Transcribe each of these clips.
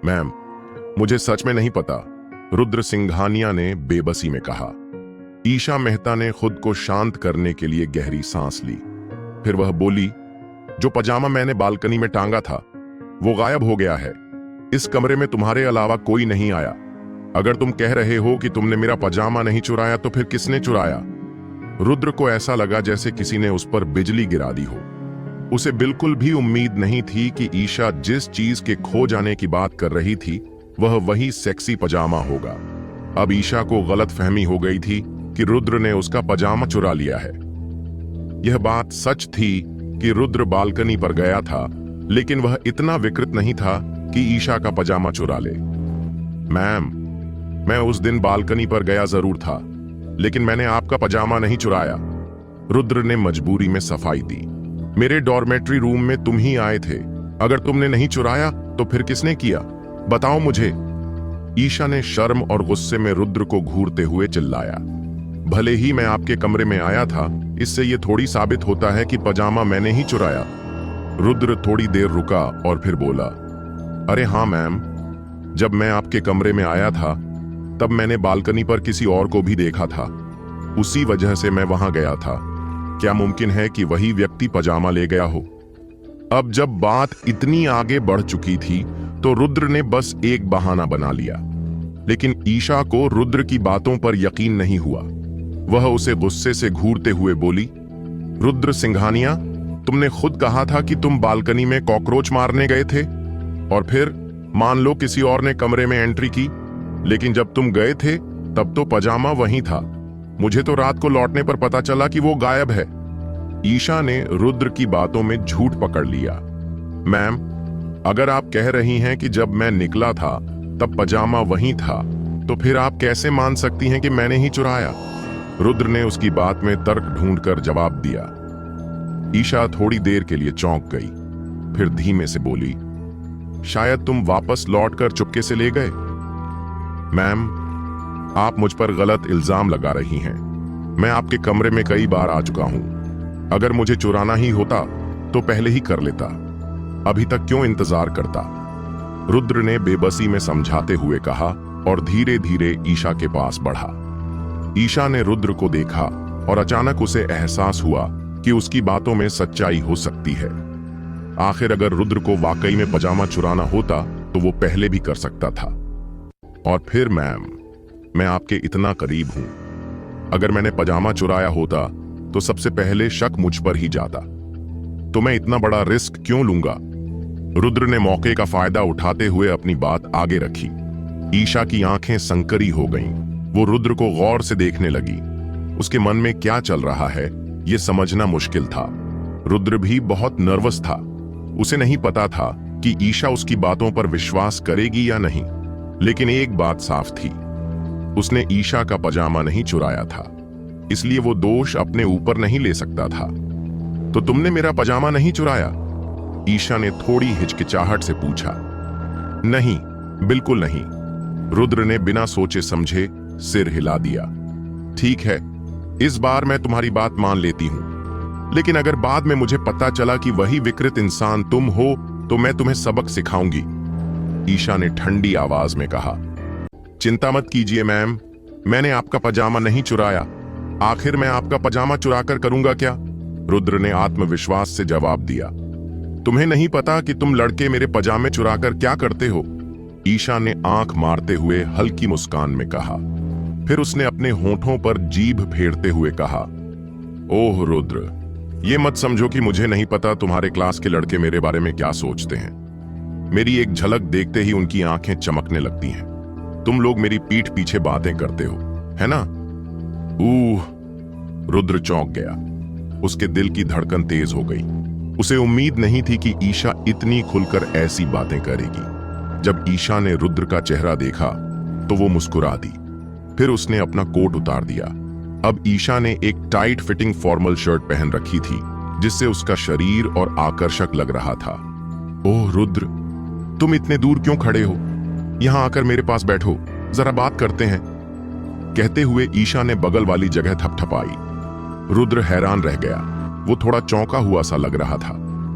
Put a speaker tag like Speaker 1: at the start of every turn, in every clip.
Speaker 1: Ma'am, मुझे सच में नहीं पता, रुद्र सिंघानिया ने बेबसी में कहा। ईशा मेहता ने खुद को शांत करने के लिए गहरी सांस ली। फिर वह बोली, जो पजामा मैंने बालकनी में टांगा था वो गायब हो गया है। इस कमरे में तुम्हारे अलावा कोई नहीं आया। अगर तुम कह रहे हो कि तुमने मेरा पजामा नहीं चुराया तो फिर किसने चुराया? रुद्र को ऐसा लगा जैसे किसी ने उस पर बिजली गिरा दी हो। उसे बिल्कुल भी उम्मीद नहीं थी कि ईशा जिस चीज के खो जाने की बात कर रही थी वह वही सेक्सी पजामा होगा। अब ईशा को गलतफहमी हो गई थी कि रुद्र ने उसका पजामा चुरा लिया है। यह बात सच थी कि रुद्र बालकनी पर गया था, लेकिन वह इतना विकृत नहीं था कि ईशा का पजामा चुरा ले। मैम, मैं उस दिन बालकनी पर गया जरूर था, लेकिन मैंने आपका पजामा नहीं चुराया। रुद्र ने मजबूरी में सफाई दी। मेरे डॉर्मेट्री रूम में तुम ही आए थे। अगर तुमने नहीं चुराया तो फिर किसने किया? बताओ मुझे। ईशा ने शर्म और गुस्से में रुद्र को घूरते हुए चिल्लाया। भले ही मैं आपके कमरे में आया था, इससे यह थोड़ी साबित होता है कि पजामा मैंने ही चुराया। रुद्र थोड़ी देर रुका और फिर बोला, अरे हाँ मैम, जब मैं आपके कमरे में आया था तब मैंने बालकनी पर किसी और को भी देखा था। उसी वजह से मैं वहां गया था। क्या मुमकिन है कि वही व्यक्ति पजामा ले गया हो? अब जब बात इतनी आगे बढ़ चुकी थी तो रुद्र ने बस एक बहाना बना लिया। लेकिन ईशा को रुद्र की बातों पर यकीन नहीं हुआ। वह उसे गुस्से से घूरते हुए बोली, रुद्र सिंघानिया, तुमने खुद कहा था कि तुम बालकनी में कॉकरोच मारने गए थे, और फिर मान लो किसी और ने कमरे में एंट्री की, लेकिन जब तुम गए थे तब तो पजामा वहीं था। मुझे तो रात को लौटने पर पता चला कि वो गायब है। ईशा ने रुद्र की बातों में झूठ पकड़ लिया। मैम, अगर आप कह रही हैं कि जब मैं निकला था तब पजामा वहीं था, तो फिर आप कैसे मान सकती हैं कि मैंने ही चुराया? रुद्र ने उसकी बात में तर्क ढूंढकर जवाब दिया। ईशा थोड़ी देर के लिए चौंक गई, फिर धीमे से बोली, शायद तुम वापस लौटकर चुपके से ले गए। मैम, आप मुझ पर गलत इल्जाम लगा रही हैं। मैं आपके कमरे में कई बार आ चुका हूं। अगर मुझे चुराना ही होता तो पहले ही कर लेता। अभी तक क्यों इंतजार करता? रुद्र ने बेबसी में समझाते हुए कहा और धीरे धीरे ईशा के पास बढ़ा। ईशा ने रुद्र को देखा और अचानक उसे एहसास हुआ कि उसकी बातों में सच्चाई हो सकती है। आखिर अगर रुद्र को वाकई में पजामा चुराना होता तो वो पहले भी कर सकता था। और फिर मैम, मैं आपके इतना करीब हूं। अगर मैंने पजामा चुराया होता तो सबसे पहले शक मुझ पर ही जाता। तो मैं इतना बड़ा रिस्क क्यों लूंगा? रुद्र ने मौके का फायदा उठाते हुए अपनी बात आगे रखी। ईशा की आंखें संकरी हो गईं। वो रुद्र को गौर से देखने लगी। उसके मन में क्या चल रहा है ये समझना मुश्किल था। रुद्र भी बहुत नर्वस था। उसे नहीं पता था कि ईशा उसकी बातों पर विश्वास करेगी या नहीं, लेकिन एक बात साफ थी, उसने ईशा का पजामा नहीं चुराया था, इसलिए वो दोष अपने ऊपर नहीं ले सकता था। तो तुमने मेरा पजामा नहीं चुराया? ईशा ने थोड़ी हिचकिचाहट से पूछा। नहीं, बिल्कुल नहीं। रुद्र ने बिना सोचे समझे सिर हिला दिया। ठीक है, इस बार मैं तुम्हारी बात मान लेती हूं, लेकिन अगर बाद में मुझे पता चला कि वही विकृत इंसान तुम हो तो मैं तुम्हें सबक सिखाऊंगी, ईशा ने ठंडी आवाज में कहा। चिंता मत कीजिए मैम, मैंने आपका पजामा नहीं चुराया। आखिर मैं आपका पजामा चुराकर करूंगा क्या? रुद्र ने आत्मविश्वास से जवाब दिया। तुम्हें नहीं पता कि तुम लड़के मेरे पजामे चुराकर क्या करते हो? ईशा ने आंख मारते हुए हल्की मुस्कान में कहा। फिर उसने अपने होठों पर जीभ फेरते हुए कहा, ओह रुद्र, ये मत समझो कि मुझे नहीं पता तुम्हारे क्लास के लड़के मेरे बारे में क्या सोचते हैं। मेरी एक झलक देखते ही उनकी आंखें चमकने लगती हैं। तुम लोग मेरी पीठ पीछे बातें करते हो, है ना? रुद्र चौंक गया। उसके दिल की धड़कन तेज हो गई। उसे उम्मीद नहीं थी कि ईशा इतनी खुलकर ऐसी बातें करेगी। जब ईशा ने रुद्र का चेहरा देखा तो वो मुस्कुरा दी। फिर उसने अपना कोट उतार दिया। अब ईशा ने एक टाइट फिटिंग फॉर्मल शर्ट पहन रखी थी, जिससे उसका शरीर और आकर्षक लग रहा था। ओह रुद्र, तुम इतने दूर क्यों खड़े हो? यहां आकर मेरे पास बैठो, जरा बात करते हैं। कहते हुए ईशा ने बगल वाली जगह थपथपाई। रुद्र हैरान रह गया। वो थोड़ा चौंका हुआ सा लग रहा था।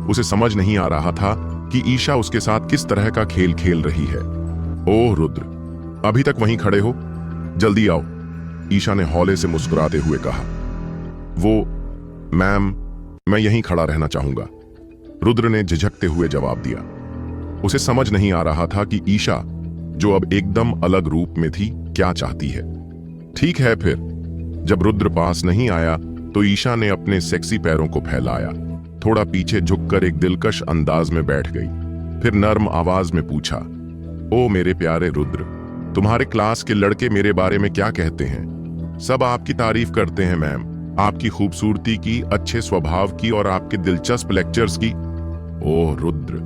Speaker 1: उसे समझ नहीं आ रहा था कि ईशा उसके साथ किस तरह का खेल खेल रही है। ओह रुद्र, अभी तक वहीं खड़े हो? जल्दी आओ, ईशा ने हौले से मुस्कुराते हुए कहा। वो, मैम, मैं यहीं खड़ा रहना चाहूंगा, रुद्र ने झिझकते हुए जवाब दिया। उसे समझ नहीं आ रहा था कि ईशा, जो अब एकदम अलग रूप में थी, क्या चाहती है। ठीक है फिर। जब रुद्र पास नहीं आया तो ईशा ने अपने सेक्सी पैरों को फैलाया, थोड़ा पीछे झुककर एक दिलकश अंदाज में बैठ गई। फिर नर्म आवाज में पूछा, ओ मेरे प्यारे रुद्र, तुम्हारे क्लास के लड़के मेरे बारे में क्या कहते हैं? सब आपकी तारीफ करते हैं मैम, आपकी खूबसूरती की, अच्छे स्वभाव की और आपके दिलचस्प लेक्चर्स की। ओह रुद्र,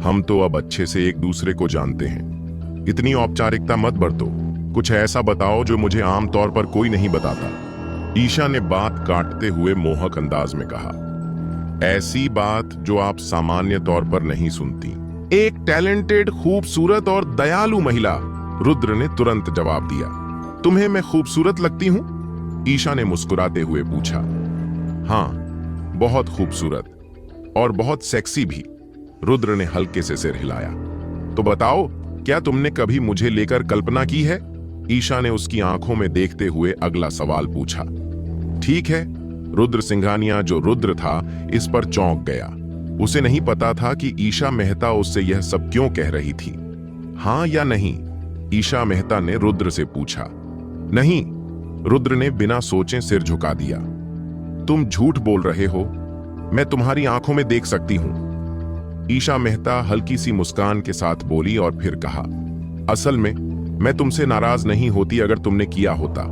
Speaker 1: हम तो अब अच्छे से एक दूसरे को जानते हैं, इतनी औपचारिकता मत बरतो, कुछ ऐसा बताओ जो मुझे आमतौर पर कोई नहीं बताता, ईशा ने बात काटते हुए मोहक अंदाज में कहा। ऐसी बात जो आप सामान्य तौर पर नहीं सुनती। एक टैलेंटेड, खूबसूरत और दयालु महिला, रुद्र ने तुरंत जवाब दिया। तुम्हें मैं खूबसूरत लगती हूं? ईशा ने मुस्कुराते हुए पूछा। हां, बहुत खूबसूरत और बहुत सेक्सी भी, रुद्र ने हल्के से सिर हिलाया। तो बताओ, क्या तुमने कभी मुझे लेकर कल्पना की है? ईशा ने उसकी आंखों में देखते हुए अगला सवाल पूछा। ठीक है, रुद्र सिंघानिया, जो रुद्र था, इस पर चौंक गया। उसे नहीं पता था कि ईशा मेहता उससे यह सब क्यों कह रही थी। हां या नहीं? ईशा मेहता ने रुद्र से पूछा। नहीं, रुद्र ने बिना सोचे सिर झुका दिया। तुम झूठ बोल रहे हो, मैं तुम्हारी आंखों में देख सकती हूं। ईशा मेहता हल्की सी मुस्कान के साथ बोली और फिर कहा, असल में मैं तुमसे नाराज नहीं होती अगर तुमने किया होता,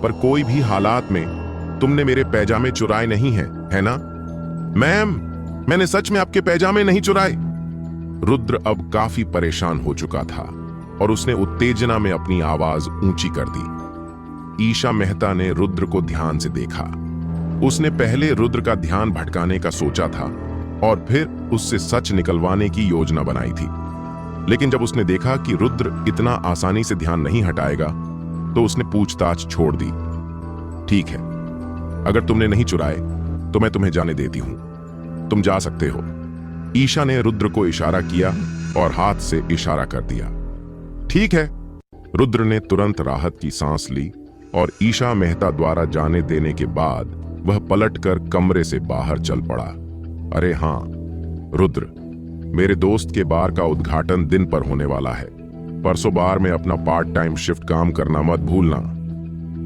Speaker 1: पर कोई भी हालात में तुमने मेरे पैजामे चुराए नहीं हैं, है ना? मैम, मैंने सच में आपके पैजामे नहीं चुराए। रुद्र अब काफी परेशान हो चुका था और उसने उत्तेजना में अपनी आवाज ऊंची कर दी। ईशा मेहता ने रुद्र को ध्यान से देखा। उसने पहले रुद्र का ध्यान भटकाने का सोचा था और फिर उससे सच निकलवाने की योजना बनाई थी, लेकिन जब उसने देखा कि रुद्र इतना आसानी से ध्यान नहीं हटाएगा तो उसने पूछताछ छोड़ दी। ठीक है, अगर तुमने नहीं चुराए तो मैं तुम्हें जाने देती हूं, तुम जा सकते हो। ईशा ने रुद्र को इशारा किया और हाथ से इशारा कर दिया। ठीक है। रुद्र ने तुरंत राहत की सांस ली और ईशा मेहता द्वारा जाने देने के बाद वह पलटकर कमरे से बाहर चल पड़ा। अरे हां रुद्र, मेरे दोस्त के बार का उद्घाटन दिन पर होने वाला है, परसों बार में अपना पार्ट टाइम शिफ्ट काम करना मत भूलना।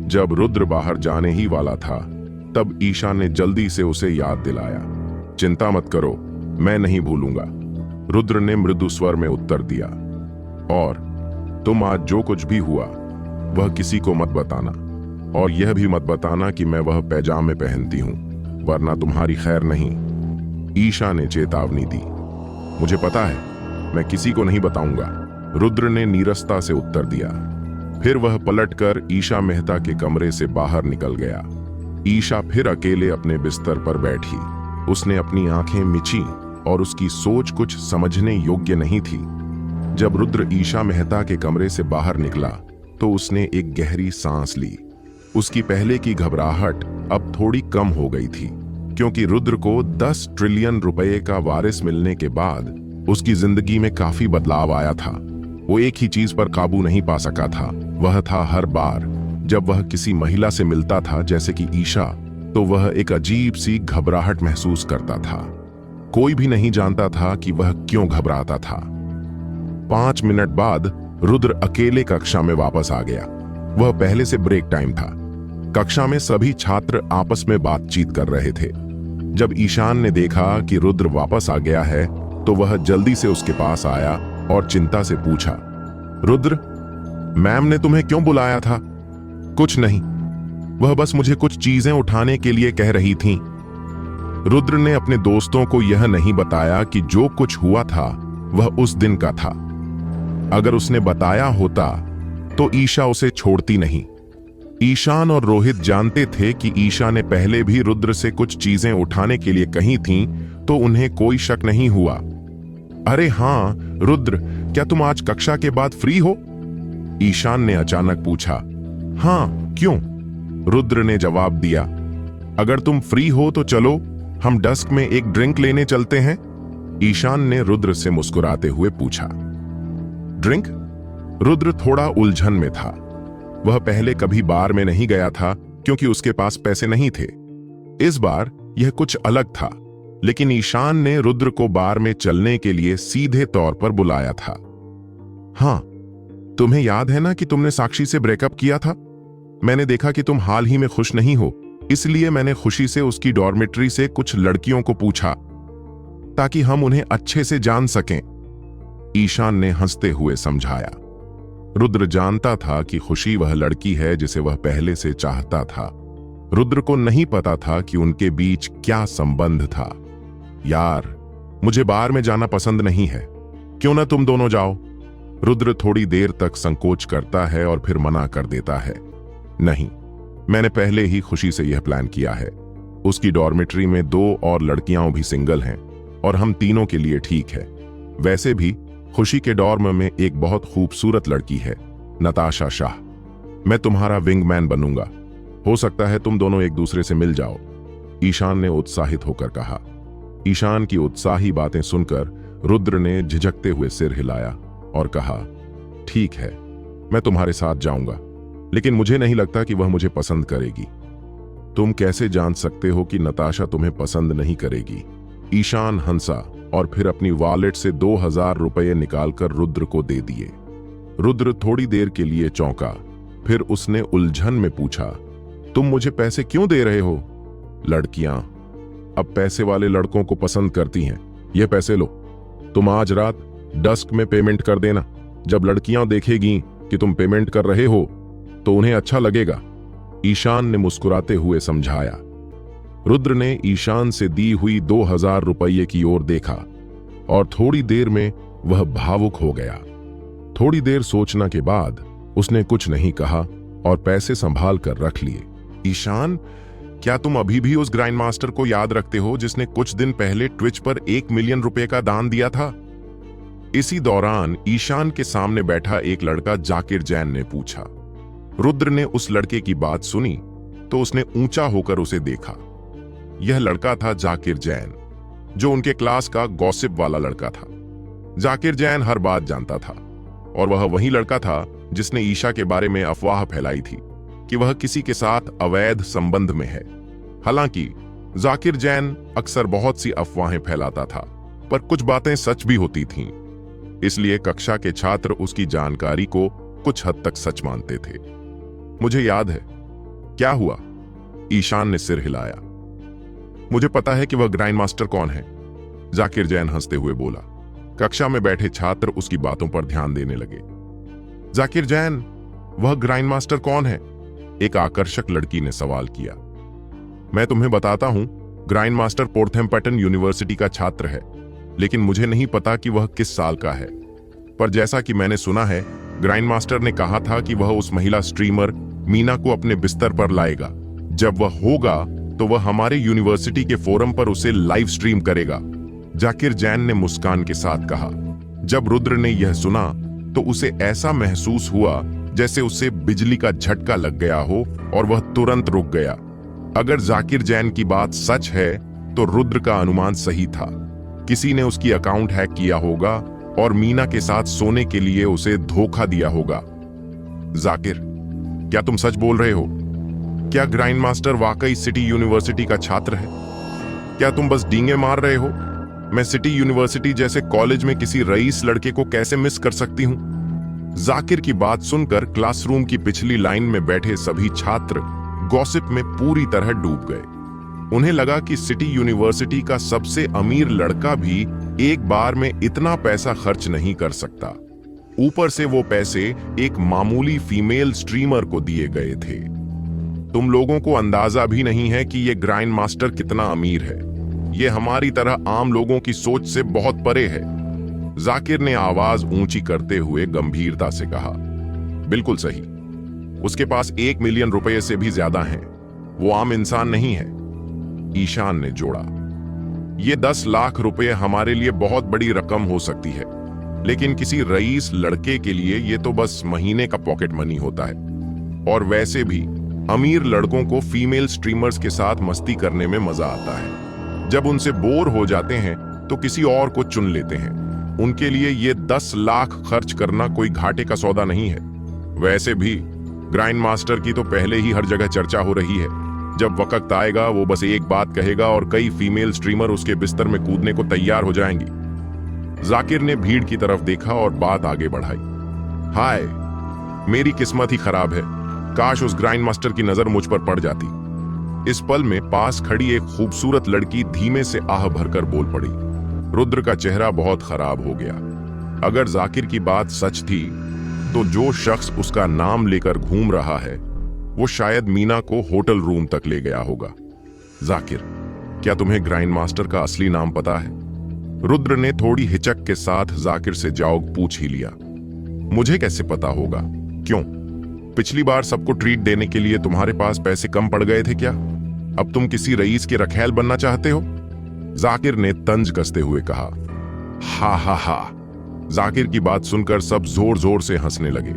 Speaker 1: जब रुद्र बाहर जाने ही वाला था तब ईशा ने जल्दी से उसे याद दिलाया। चिंता मत करो, मैं नहीं भूलूंगा, रुद्र ने मृदु स्वर में उत्तर दिया। और तुम आज जो कुछ भी हुआ वह किसी को मत बताना, और यह भी मत बताना कि मैं वह पैजामे पहनती हूं, वरना तुम्हारी खैर नहीं, ईशा ने चेतावनी दी। मुझे पता है, मैं किसी को नहीं बताऊंगा, रुद्र ने नीरसता से उत्तर दिया। फिर वह पलटकर ईशा मेहता के कमरे से बाहर निकल गया। ईशा फिर अकेले अपने बिस्तर पर बैठी। उसने अपनी आंखें मिची और उसकी सोच कुछ समझने योग्य नहीं थी। जब रुद्र ईशा मेहता के कमरे से बाहर निकला तो उसने एक गहरी सांस ली। उसकी पहले की घबराहट अब थोड़ी कम हो गई थी, क्योंकि रुद्र को 10 ट्रिलियन रुपए का वारिस मिलने के बाद उसकी जिंदगी में काफी बदलाव आया था। वो एक ही चीज पर काबू नहीं पा सका था, वह था हर बार जब वह किसी महिला से मिलता था, जैसे कि ईशा, तो वह एक अजीब सी घबराहट महसूस करता था। कोई भी नहीं जानता था कि वह क्यों घबराता था। 5 मिनट बाद रुद्र अकेले कक्षा में वापस आ गया। वह पहले से ब्रेक टाइम था। कक्षा में सभी छात्र आपस में बातचीत कर रहे थे। जब ईशान ने देखा कि रुद्र वापस आ गया है तो वह जल्दी से उसके पास आया और चिंता से पूछा, रुद्र, मैम ने तुम्हें क्यों बुलाया था? कुछ नहीं, वह बस मुझे कुछ चीजें उठाने के लिए कह रही थीं। रुद्र ने अपने दोस्तों को यह नहीं बताया कि जो कुछ हुआ था वह उस दिन का था। अगर उसने बताया होता तो ईशा उसे छोड़ती नहीं। ईशान और रोहित जानते थे कि ईशा ने पहले भी रुद्र से कुछ चीजें उठाने के लिए कही थीं, तो उन्हें कोई शक नहीं हुआ। अरे हां रुद्र, क्या तुम आज कक्षा के बाद फ्री हो? ईशान ने अचानक पूछा। हां, क्यों? रुद्र ने जवाब दिया। अगर तुम फ्री हो तो चलो हम डेस्क में एक ड्रिंक लेने चलते हैं। ईशान ने रुद्र से मुस्कुराते हुए पूछा। ड्रिंक? रुद्र थोड़ा उलझन में था। वह पहले कभी बार में नहीं गया था क्योंकि उसके पास पैसे नहीं थे। इस बार यह कुछ अलग था, लेकिन ईशान ने रुद्र को बार में चलने के लिए सीधे तौर पर बुलाया था। हाँ, तुम्हें याद है ना कि तुमने साक्षी से ब्रेकअप किया था? मैंने देखा कि तुम हाल ही में खुश नहीं हो, इसलिए मैंने खुशी से उसकी डॉर्मेट्री से कुछ लड़कियों को पूछा ताकि हम उन्हें अच्छे से जान सकें, ईशान ने हंसते हुए समझाया। रुद्र जानता था कि खुशी वह लड़की है जिसे वह पहले से चाहता था। रुद्र को नहीं पता था कि उनके बीच क्या संबंध था। यार, मुझे बार में जाना पसंद नहीं है, क्यों ना तुम दोनों जाओ? रुद्र थोड़ी देर तक संकोच करता है और फिर मना कर देता है। नहीं, मैंने पहले ही खुशी से यह प्लान किया है। उसकी डॉर्मेट्री में 2 और लड़कियां भी सिंगल हैं और हम तीनों के लिए ठीक है। वैसे भी खुशी के डॉर्म में एक बहुत खूबसूरत लड़की है, नताशा शाह। मैं तुम्हारा विंगमैन बनूंगा। हो सकता है तुम दोनों एक दूसरे से मिल जाओ, ईशान ने उत्साहित होकर कहा। ईशान की उत्साही बातें सुनकर रुद्र ने झिझकते हुए सिर हिलाया और कहा, ठीक है, मैं तुम्हारे साथ जाऊंगा, लेकिन मुझे नहीं लगता कि वह मुझे पसंद करेगी। तुम कैसे जान सकते हो कि नताशा तुम्हें पसंद नहीं करेगी? ईशान हंसा और फिर अपनी वॉलेट से 2000 रुपये निकालकर रुद्र को दे दिए। रुद्र थोड़ी देर के लिए चौंका, फिर उसने उलझन में पूछा, तुम मुझे पैसे क्यों दे रहे हो? लड़कियां अब पैसे वाले लड़कों को पसंद करती हैं। ये पैसे लो, तुम आज रात डस्क में पेमेंट कर देना। जब लड़कियां देखेगी कि तुम पेमेंट कर रहे हो तो उन्हें अच्छा लगेगा, ईशान ने मुस्कुराते हुए समझाया। रुद्र ने ईशान से दी हुई 2000 रुपये की ओर देखा और थोड़ी देर में वह भावुक हो गया। थोड़ी देर सोचने के बाद उसने कुछ नहीं कहा और पैसे संभाल कर रख लिए। ईशान, क्या तुम अभी भी उस ग्राइंड मास्टर को याद रखते हो जिसने कुछ दिन पहले ट्विच पर 1 मिलियन रुपए का दान दिया था? इसी दौरान ईशान के सामने बैठा एक लड़का जाकिर जैन ने पूछा। रुद्र ने उस लड़के की बात सुनी तो उसने ऊंचा होकर उसे देखा। यह लड़का था जाकिर जैन, जो उनके क्लास का गॉसिप वाला लड़का था। जाकिर जैन हर बात जानता था और वह वही लड़का था जिसने ईशा के बारे में अफवाह फैलाई थी कि वह किसी के साथ अवैध संबंध में है। हालांकि जाकिर जैन अक्सर बहुत सी अफवाहें फैलाता था, पर कुछ बातें सच भी होती थीं। इसलिए कक्षा के छात्र उसकी जानकारी को कुछ हद तक सच मानते थे। मुझे याद है। क्या हुआ? ईशान ने सिर हिलाया। मुझे पता है कि वह ग्राइंड मास्टर कौन है, जाकिर जैन हंसते हुए बोला। कक्षा में बैठे छात्र उसकी बातों पर ध्यान देने लगे। जाकिर जैन, वह ग्राइंड मास्टर कौन है? एक आकर्षक लड़की ने सवाल किया। मैं तुम्हें बताता हूं, ग्राइंड मास्टर पोर्थैम्पटन यूनिवर्सिटी का छात्र है, लेकिन मुझे नहीं पता कि वह किस साल का है। पर जैसा कि मैंने सुना है, ग्राइंड मास्टर ने कहा था कि वह उस महिला स्ट्रीमर मीना को अपने बिस्तर पर लाएगा। जब वह होगा तो वह हमारे यूनिवर्सिटी के फोरम पर उसे लाइव स्ट्रीम करेगा, जाकिर जैन ने मुस्कान के साथ कहा। जब रुद्र ने यह सुना तो उसे ऐसा महसूस हुआ जैसे उसे बिजली का झटका लग गया हो और वह तुरंत रुक गया। अगर जाकिर जैन की बात सच है तो रुद्र का अनुमान सही था। किसी ने उसकी अकाउंट हैक किया होगा और मीना के साथ सोने के लिए उसे धोखा दिया होगा। जाकिर, क्या तुम सच बोल रहे हो? क्या ग्राइंड मास्टर वाकई सिटी यूनिवर्सिटी का छात्र है? क्या तुम बस डींगे मार रहे हो? मैं सिटी यूनिवर्सिटी जैसे कॉलेज में किसी रईस लड़के को कैसे मिस कर सकती हूं? जाकिर की बात सुनकर क्लासरूम की पिछली लाइन में बैठे सभी छात्र गॉसिप में पूरी तरह डूब गए। उन्हें लगा कि सिटी यूनिवर्सिटी का सबसे अमीर लड़का भी एक बार में इतना पैसा खर्च नहीं कर सकता। ऊपर से वो पैसे एक मामूली फीमेल स्ट्रीमर को दिए गए थे। तुम लोगों को अंदाजा भी नहीं है कि ये ग्राइंड मास्टर कितना अमीर है। ये हमारी तरह आम लोगों की सोच से बहुत परे है, जाकिर ने आवाज ऊंची करते हुए गंभीरता से कहा। बिल्कुल सही, उसके पास 1 मिलियन रुपए से भी ज्यादा हैं। वो आम इंसान नहीं है, ईशान ने जोड़ा। ये 10 लाख रुपए हमारे लिए बहुत बड़ी रकम हो सकती है, लेकिन किसी रईस लड़के के लिए ये तो बस महीने का पॉकेट मनी होता है। और वैसे भी अमीर लड़कों को फीमेल स्ट्रीमर्स के साथ मस्ती करने में मजा आता है। जब उनसे बोर हो जाते हैं तो किसी और को चुन लेते हैं। उनके लिए ये 10 लाख खर्च करना कोई घाटे का सौदा नहीं है। वैसे भी ग्राइंड मास्टर की तो पहले ही हर जगह चर्चा हो रही है। जब वक्त आएगा वो बस एक बात कहेगा और कई फीमेल स्ट्रीमर उसके बिस्तर में कूदने को तैयार हो जाएंगी। जाकिर ने भीड़ की तरफ देखा और बात आगे बढ़ाई। हाय, मेरी किस्मत ही खराब है। काश उस ग्राइंड मास्टर की नजर मुझ पर पड़ जाती। इस पल में पास खड़ी एक खूबसूरत लड़की धीमे से आह भरकर बोल पड़ी। रुद्र का चेहरा बहुत खराब हो गया। अगर जाकिर की बात सच थी तो जो शख्स उसका नाम लेकर घूम रहा है वो शायद मीना को होटल रूम तक ले गया होगा। जाकिर, क्या तुम्हें ग्राइंड मास्टर का असली नाम पता है? रुद्र ने थोड़ी हिचक के साथ जाकिर से जवाब पूछ ही लिया। मुझे कैसे पता होगा? क्यों? पिछली बार सबको ट्रीट देने के लिए तुम्हारे पास पैसे कम पड़ गए थे क्या? अब तुम किसी रईस के रखैल बनना चाहते हो? जाकिर ने तंज कसते हुए कहा। हा हा हा। जाकिर की बात सुनकर सब जोर जोर से हंसने लगे।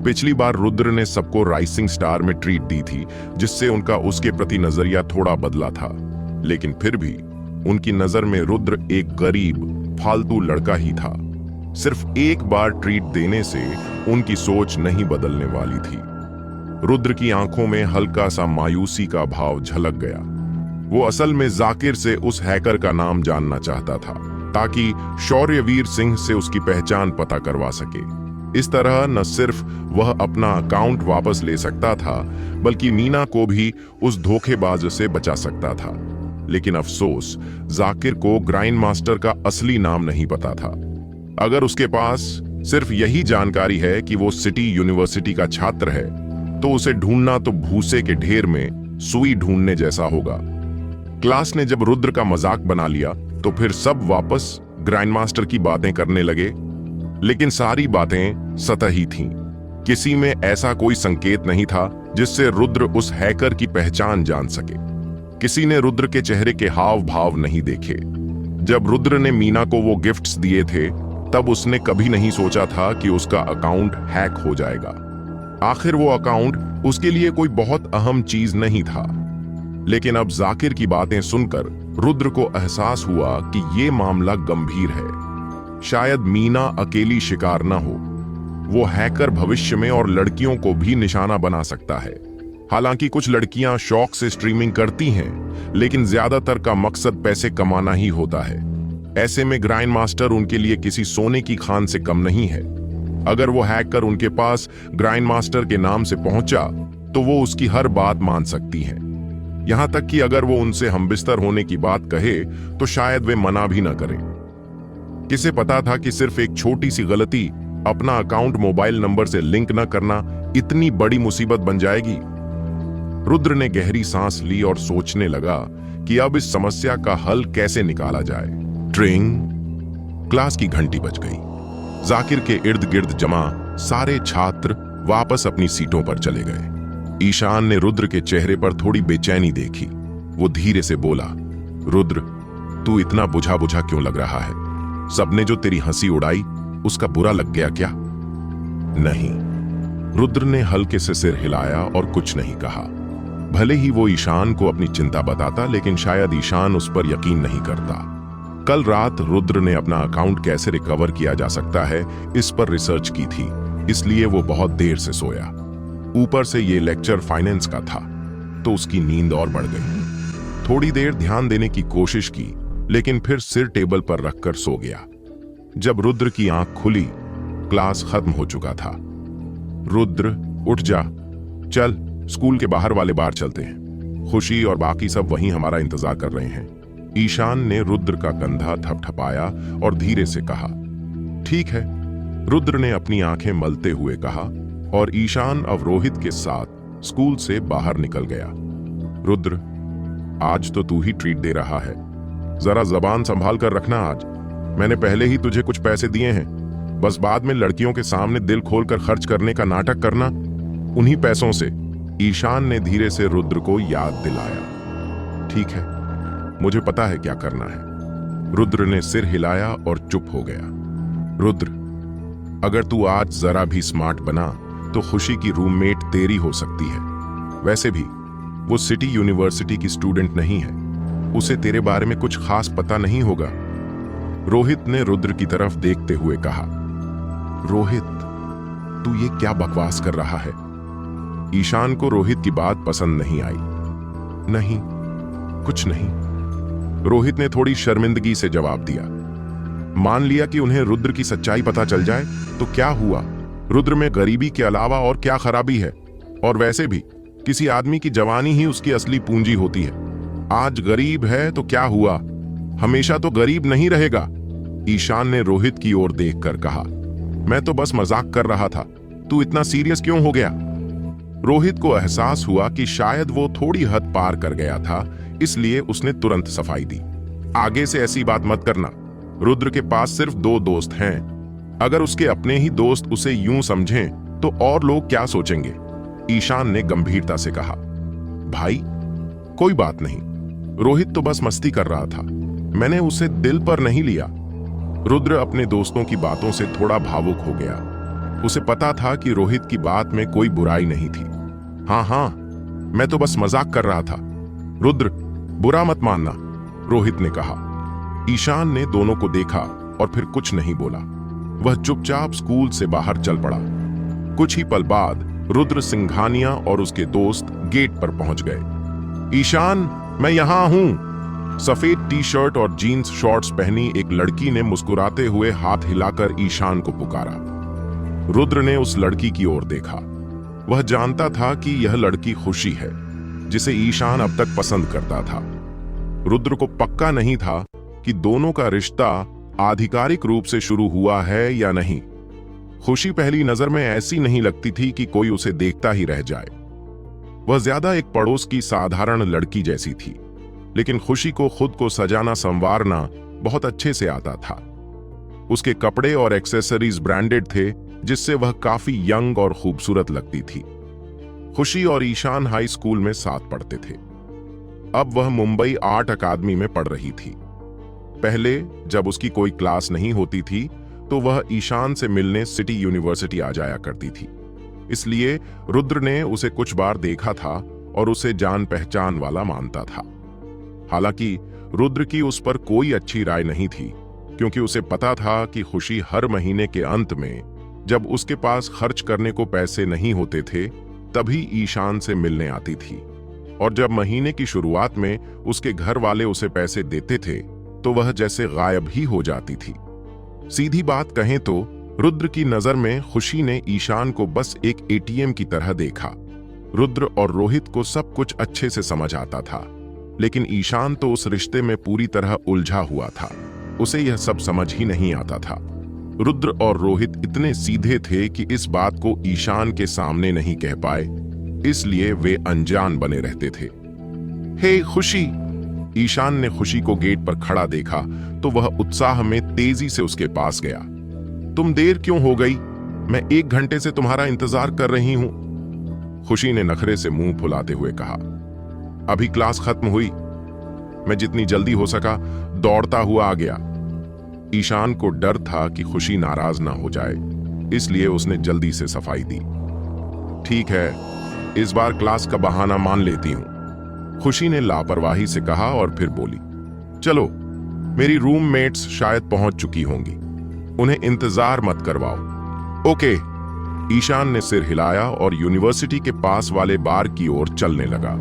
Speaker 1: पिछली बार रुद्र ने सबको राइसिंग स्टार में ट्रीट दी थी, जिससे उनका उसके प्रति नजरिया थोड़ा बदला था, लेकिन फिर भी उनकी नजर में रुद्र एक गरीब फालतू लड़का ही था। सिर्फ एक बार ट्रीट देने से उनकी सोच नहीं बदलने वाली थी। रुद्र की आंखों में हल्का सा मायूसी का भाव झलक गया। वो असल में जाकिर से उस हैकर का नाम जानना चाहता था, ताकि शौर्यवीर सिंह से उसकी पहचान पता करवा सके। इस तरह न सिर्फ वह अपना अकाउंट वापस ले सकता था, बल्कि मीना को भी उस धोखेबाज से बचा सकता था। लेकिन अफसोस, जाकिर को ग्राइंड मास्टर का असली नाम नहीं पता था। अगर उसके पास सिर्फ यही जानकारी है कि वो सिटी यूनिवर्सिटी का छात्र है, तो उसे ढूंढना तो भूसे के ढेर में सुई ढूंढने जैसा होगा। क्लास ने जब रुद्र का मजाक बना लिया तो फिर सब वापस ग्राइंड मास्टर की बातें करने लगे, लेकिन सारी बातें सतही थीं। किसी में ऐसा कोई संकेत नहीं था जिससे रुद्र उस हैकर की पहचान जान सके। किसी ने रुद्र के चेहरे के हाव भाव नहीं देखे। जब रुद्र ने मीना को वो गिफ्ट्स दिए थे, तब उसने कभी नहीं सोचा था कि उसका अकाउंट हैक हो जाएगा। आखिर वो अकाउंट उसके लिए कोई बहुत अहम चीज नहीं था। लेकिन अब जाकिर की बातें सुनकर रुद्र को एहसास हुआ कि ये मामला गंभीर है। शायद मीना अकेली शिकार न हो। वो हैकर भविष्य में और लड़कियों को भी निशाना बना सकता है। हालांकि कुछ लड़कियां शौक से स्ट्रीमिंग करती हैं, लेकिन ज्यादातर का मकसद पैसे कमाना ही होता है। ऐसे में ग्राइंड मास्टर उनके लिए किसी सोने की खान से कम नहीं है। अगर वो हैकर उनके पास ग्राइंड मास्टर के नाम से पहुंचा तो वो उसकी हर बात मान सकती हैं। यहां तक कि अगर वो उनसे हमबिस्तर होने की बात कहे तो शायद वे मना भी न करें। किसे पता था कि सिर्फ एक छोटी सी गलती, अपना अकाउंट मोबाइल नंबर से लिंक न करना, इतनी बड़ी मुसीबत बन जाएगी। रुद्र ने गहरी सांस ली और सोचने लगा कि अब इस समस्या का हल कैसे निकाला जाए। ट्रिंग। क्लास की घंटी बज गई। जाकिर के इर्द गिर्द जमा सारे छात्र वापस अपनी सीटों पर चले गए। ईशान ने रुद्र के चेहरे पर थोड़ी बेचैनी देखी। वो धीरे से बोला, रुद्र, तू इतना बुझा बुझा क्यों लग रहा है? सबने जो तेरी हंसी उड़ाई उसका बुरा लग गया क्या? नहीं। रुद्र ने हल्के से सिर हिलाया और कुछ नहीं कहा। भले ही वो ईशान को अपनी चिंता बताता, लेकिन शायद ईशान उस पर यकीन नहीं करता। कल रात रुद्र ने अपना अकाउंट कैसे रिकवर किया जा सकता है इस पर रिसर्च की थी, इसलिए वो बहुत देर से सोया। ऊपर से ये लेक्चर फाइनेंस का था, तो उसकी नींद और बढ़ गई। थोड़ी देर ध्यान देने की कोशिश की, लेकिन फिर सिर टेबल पर रखकर सो गया। जब रुद्र की आंख खुली, क्लास खत्म हो चुका था। रुद्र, उठ जा, चल स्कूल के बाहर वाले बार चलते हैं। खुशी और बाकी सब वहीं हमारा इंतजार कर रहे हैं। ईशान ने रुद्र का कंधा थपथपाया और धीरे से कहा, ठीक है। रुद्र ने अपनी आंखें मलते हुए कहा और ईशान अवरोहित के साथ स्कूल से बाहर निकल गया। रुद्र, आज तो तू ही ट्रीट दे रहा है, जरा जबान संभाल कर रखना। आज मैंने पहले ही तुझे कुछ पैसे दिए हैं, बस बाद में लड़कियों के सामने दिल खोलकर खर्च करने का नाटक करना। उन्हीं पैसों से। ईशान ने धीरे से रुद्र को याद दिलाया। ठीक है, मुझे पता है क्या करना है। रुद्र ने सिर हिलाया और चुप हो गया। रुद्र, अगर तू आज जरा भी स्मार्ट बना तो खुशी की रूममेट तेरी हो सकती है। वैसे भी वो सिटी यूनिवर्सिटी की स्टूडेंट नहीं है, उसे तेरे बारे में कुछ खास पता नहीं होगा। रोहित ने रुद्र की तरफ देखते हुए कहा, रोहित, तू ये क्या बकवास कर रहा है? ईशान को रोहित की बात पसंद नहीं आई। नहीं, कुछ नहीं, रोहित ने थोड़ी शर्मिंदगी से जवाब दिया। मान लिया कि उन्हें रुद्र की सच्चाई पता चल जाए तो क्या हुआ? रुद्र में गरीबी के अलावा और क्या खराबी है? और वैसे भी किसी आदमी की जवानी ही उसकी असली पूंजी होती है। आज गरीब है तो क्या हुआ, हमेशा तो गरीब नहीं रहेगा। ईशान ने रोहित की ओर देखकर कहा, मैं तो बस मजाक कर रहा था, तू इतना सीरियस क्यों हो गया? रोहित को एहसास हुआ कि शायद वो थोड़ी हद पार कर गया था, इसलिए उसने तुरंत सफाई दी। आगे से ऐसी बात मत करना। रुद्र के पास सिर्फ 2 दोस्त हैं। अगर उसके अपने ही दोस्त उसे यूं समझें तो और लोग क्या सोचेंगे? ईशान ने गंभीरता से कहा, भाई कोई बात नहीं, रोहित तो बस मस्ती कर रहा था, मैंने उसे दिल पर नहीं लिया। रुद्र अपने दोस्तों की बातों से थोड़ा भावुक हो गया। उसे पता था कि रोहित की बात में कोई बुराई नहीं थी। हाँ, मैं तो बस मजाक कर रहा था। रुद्र, बुरा मत मानना, रोहित ने कहा। ईशान ने दोनों को देखा और फिर कुछ नहीं बोला। वह चुपचाप स्कूल से बाहर चल पड़ा। कुछ ही पल बाद रुद्र सिंघानिया और उसके दोस्त गेट पर पहुंच गए। ईशान, मैं यहां हूं। सफेद टी शर्ट और जीन्स शॉर्ट्स पहनी एक लड़की ने मुस्कुराते हुए हाथ हिलाकर ईशान को पुकारा। रुद्र ने उस लड़की की ओर देखा। वह जानता था कि यह लड़की खुशी है, जिसे ईशान अब तक पसंद करता था। रुद्र को पक्का नहीं था कि दोनों का रिश्ता आधिकारिक रूप से शुरू हुआ है या नहीं। खुशी पहली नजर में ऐसी नहीं लगती थी कि कोई उसे देखता ही रह जाए। वह ज्यादा एक पड़ोस की साधारण लड़की जैसी थी, लेकिन खुशी को खुद को सजाना संवारना बहुत अच्छे से आता था। उसके कपड़े और एक्सेसरीज ब्रांडेड थे, जिससे वह काफी यंग और खूबसूरत लगती थी। खुशी और ईशान हाई स्कूल में साथ पढ़ते थे। अब वह मुंबई आर्ट अकादमी में पढ़ रही थी। पहले जब उसकी कोई क्लास नहीं होती थी तो वह ईशान से मिलने सिटी यूनिवर्सिटी आ जाया करती थी, इसलिए रुद्र ने उसे कुछ बार देखा था और उसे जान पहचान वाला मानता था। हालांकि रुद्र की उस पर कोई अच्छी राय नहीं थी, क्योंकि उसे पता था कि खुशी हर महीने के अंत में जब उसके पास खर्च करने को पैसे नहीं होते थे तभी ईशान से मिलने आती थी, और जब महीने की शुरुआत में उसके घर वाले उसे पैसे देते थे तो वह जैसे गायब ही हो जाती थी। सीधी बात कहें तो रुद्र की नजर में खुशी ने ईशान को बस एक एटीएम की तरह देखा। रुद्र और रोहित को सब कुछ अच्छे से समझ आता था, लेकिन ईशान तो उस रिश्ते में पूरी तरह उलझा हुआ था। उसे यह सब समझ ही नहीं आता था। रुद्र और रोहित इतने सीधे थे कि इस बात को ईशान के सामने नहीं कह पाए, इसलिए वे अनजान बने रहते थे। हे खुशी! ईशान ने खुशी को गेट पर खड़ा देखा तो वह उत्साह में तेजी से उसके पास गया। तुम देर क्यों हो गई? मैं 1 घंटे से तुम्हारा इंतजार कर रही हूं। खुशी ने नखरे से मुंह फुलाते हुए कहा, अभी क्लास खत्म हुई, मैं जितनी जल्दी हो सका दौड़ता हुआ आ गया। ईशान को डर था कि खुशी नाराज ना हो जाए, इसलिए उसने जल्दी से सफाई दी। ठीक है, इस बार क्लास का बहाना मान लेती हूं, खुशी ने लापरवाही से कहा और फिर बोली, चलो, मेरी रूममेट्स शायद पहुंच चुकी होंगी, उन्हें इंतजार मत करवाओ। ओके। ईशान ने सिर हिलाया और यूनिवर्सिटी के पास वाले बार की ओर चलने लगा,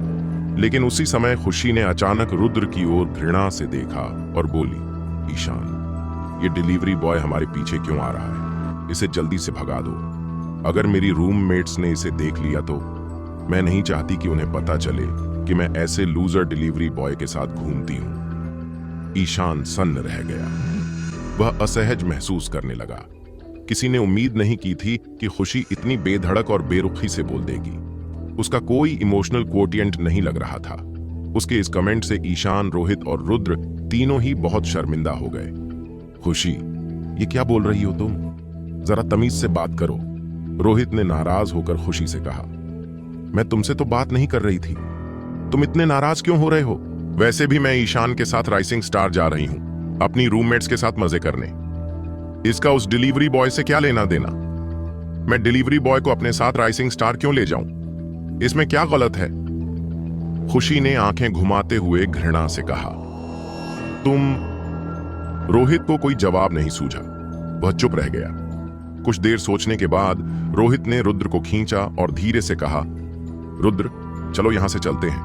Speaker 1: लेकिन उसी समय खुशी ने अचानक रुद्र की ओर घृणा से देखा और बोली, ईशान, ये डिलीवरी बॉय हमारे पीछे क्यों आ रहा है? इसे जल्दी से भगा दो। अगर मेरी रूममेट्स ने इसे देख लिया तो मैं नहीं चाहती कि उन्हें पता चले कि मैं ऐसे लूजर डिलीवरी बॉय के साथ घूमती हूं। ईशान सन्न रह गया। वह असहज महसूस करने लगा। किसी ने उम्मीद नहीं की थी कि खुशी इतनी बेधड़क और बेरुखी से बोल देगी। उसका कोई इमोशनल क्वोटिएंट नहीं लग रहा था। उसके इस कमेंट से ईशान, रोहित और रुद्र तीनों ही बहुत शर्मिंदा हो गए। खुशी, ये क्या बोल रही हो तुम? जरा तमीज से बात करो, रोहित ने नाराज होकर खुशी से कहा। मैं तुमसे तो बात नहीं कर रही थी, तुम इतने नाराज क्यों हो रहे हो? वैसे भी मैं ईशान के साथ राइजिंग स्टार जा रही हूं, अपनी रूममेट्स के साथ मजे करने। इसका उस डिलीवरी बॉय से क्या लेना देना? मैं डिलीवरी बॉय को अपने साथ राइजिंग स्टार क्यों ले जाऊं? इसमें क्या गलत है? खुशी ने आंखें घुमाते हुए घृणा से कहा। रोहित को कोई जवाब नहीं सूझा। वह चुप रह गया। कुछ देर सोचने के बाद रोहित ने रुद्र को खींचा और धीरे से कहा, रुद्र, चलो यहां से चलते हैं,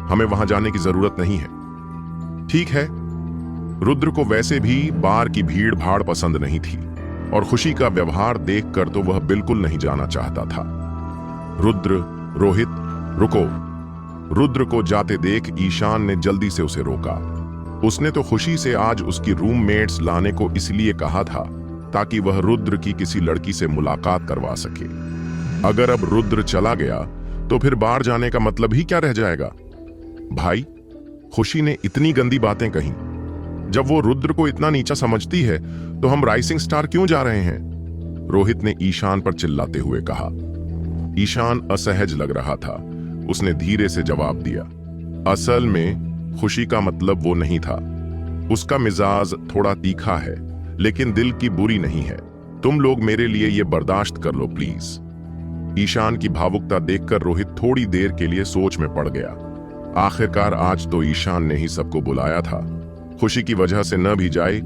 Speaker 1: हमें वहां जाने की जरूरत नहीं है। ठीक है। रुद्र को वैसे भी बार की भीड़ भाड़ पसंद नहीं थी और खुशी का व्यवहार देखकर तो वह बिल्कुल नहीं जाना चाहता था। रुद्र, रोहित, रुको। रुद्र को जाते देख ईशान ने जल्दी से उसे रोका। उसने तो खुशी से आज उसकी रूममेट्स लाने को इसलिए कहा था ताकि वह रुद्र की किसी लड़की से मुलाकात करवा सके। अगर अब रुद्र चला गया तो फिर बाहर जाने का मतलब ही क्या रह जाएगा? भाई, खुशी ने इतनी गंदी बातें कही। जब वो रुद्र को इतना नीचा समझती है तो हम राइजिंग स्टार क्यों जा रहे हैं? रोहित ने ईशान पर चिल्लाते हुए कहा। ईशान असहज लग रहा था। उसने धीरे से जवाब दिया, असल में खुशी का मतलब वो नहीं था। उसका मिजाज थोड़ा तीखा है लेकिन दिल की बुरी नहीं है। तुम लोग मेरे लिए ये बर्दाश्त कर लो प्लीज। ईशान की भावुकता देखकर रोहित थोड़ी देर के लिए सोच में पड़ गया। आखिरकार आज तो ईशान ने ही सबको बुलाया था। खुशी की वजह से न भी जाए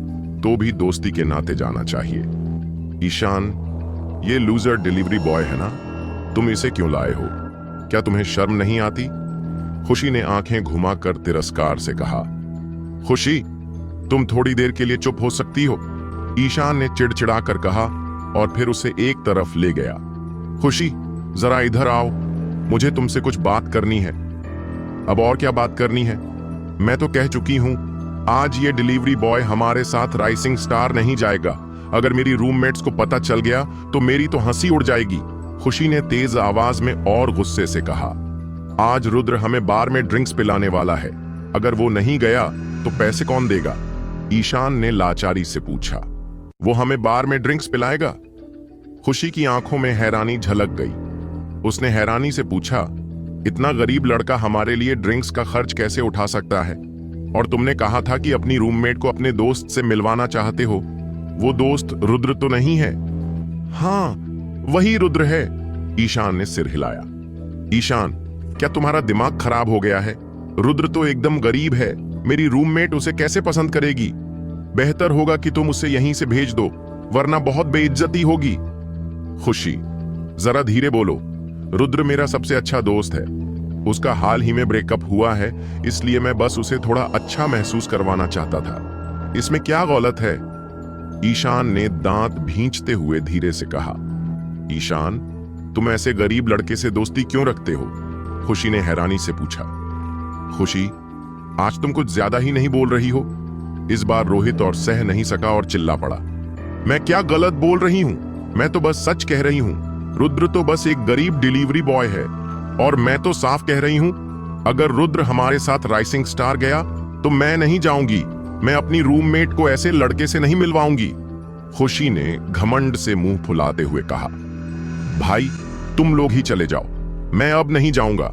Speaker 1: तो भी दोस्ती के नाते जाना चाहिए। ईशान, ये लूजर डिलीवरी बॉय है ना, तुम इसे क्यों लाए हो? क्या तुम्हें शर्म नहीं आती? खुशी ने आंखें घुमाकर तिरस्कार से कहा। खुशी, तुम थोड़ी देर के लिए चुप हो सकती हो? ईशान ने चिड़चिड़ा कर कहा और फिर उसे एक तरफ ले गया। खुशी, जरा इधर आओ, मुझे तुमसे कुछ बात करनी है। अब और क्या बात करनी है? मैं तो कह चुकी हूं, आज ये डिलीवरी बॉय हमारे साथ राइजिंग स्टार नहीं जाएगा। अगर मेरी रूममेट्स को पता चल गया तो मेरी तो हंसी उड़ जाएगी। खुशी ने तेज आवाज में और गुस्से से कहा। आज रुद्र हमें बार में ड्रिंक्स पिलाने वाला है। अगर वो नहीं गया तो पैसे कौन देगा? ईशान ने लाचारी से पूछा। वो हमें बार में ड्रिंक्स पिलाएगा? खुशी की आंखों में हैरानी झलक गई। उसने हैरानी से पूछा, इतना गरीब लड़का हमारे लिए ड्रिंक्स का खर्च कैसे उठा सकता है? और तुमने कहा था कि अपनी रूममेट को अपने दोस्त से मिलवाना चाहते हो। वो दोस्त रुद्र तो नहीं है? हाँ, वही रुद्र है। ईशान ने सिर हिलाया। ईशान, क्या तुम्हारा दिमाग खराब हो गया है? रुद्र तो एकदम गरीब है। मेरी रूममेट उसे कैसे पसंद करेगी? बेहतर होगा कि तुम उसे यहीं से भेज दो, वरना बहुत बेइज्जती होगी। खुशी, जरा धीरे बोलो। रुद्र मेरा सबसे अच्छा दोस्त है। उसका हाल ही में ब्रेकअप हुआ है, इसलिए मैं बस उसे थोड़ा अच्छा महसूस करवाना चाहता था। इसमें क्या गलत है? ईशान ने दांत भींचते हुए धीरे से कहा। ईशान, तुम ऐसे गरीब लड़के से दोस्ती क्यों रखते हो? खुशी ने हैरानी से पूछा। खुशी, आज तुम कुछ ज्यादा ही नहीं बोल रही हो? इस बार रोहित और सह नहीं सका और चिल्ला पड़ा। मैं क्या गलत बोल रही हूं? मैं तो बस सच कह रही हूं। रुद्र तो बस एक गरीब डिलीवरी बॉय है और मैं तो साफ कह रही हूं, अगर रुद्र हमारे साथ राइजिंग स्टार गया तो मैं नहीं जाऊंगी। मैं अपनी रूममेट को ऐसे लड़के से नहीं मिलवाऊंगी। खुशी ने घमंड से मुंह फुलाते हुए कहा। भाई, तुम लोग ही चले जाओ, मैं अब नहीं जाऊंगा।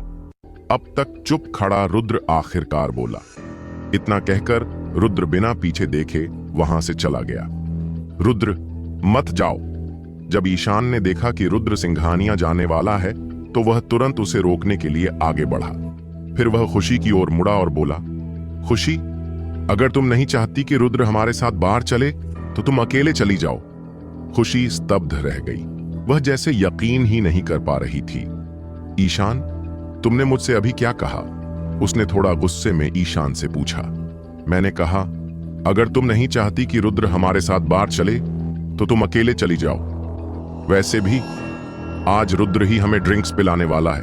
Speaker 1: अब तक चुप खड़ा रुद्र आखिरकार बोला। इतना कहकर रुद्र बिना पीछे देखे वहां से चला गया। रुद्र, मत जाओ। जब ईशान ने देखा कि रुद्र सिंघानिया जाने वाला है तो वह तुरंत उसे रोकने के लिए आगे बढ़ा। फिर वह खुशी की ओर मुड़ा और बोला, खुशी, अगर तुम नहीं चाहती कि रुद्र हमारे साथ बाहर चले तो तुम अकेले चली जाओ। खुशी स्तब्ध रह गई। वह जैसे यकीन ही नहीं कर पा रही थी। ईशान, तुमने मुझसे अभी क्या कहा? उसने थोड़ा गुस्से में ईशान से पूछा। मैंने कहा, अगर तुम नहीं चाहती कि रुद्र हमारे साथ बाहर चले तो तुम अकेले चली जाओ। वैसे भी आज रुद्र ही हमें ड्रिंक्स पिलाने वाला है।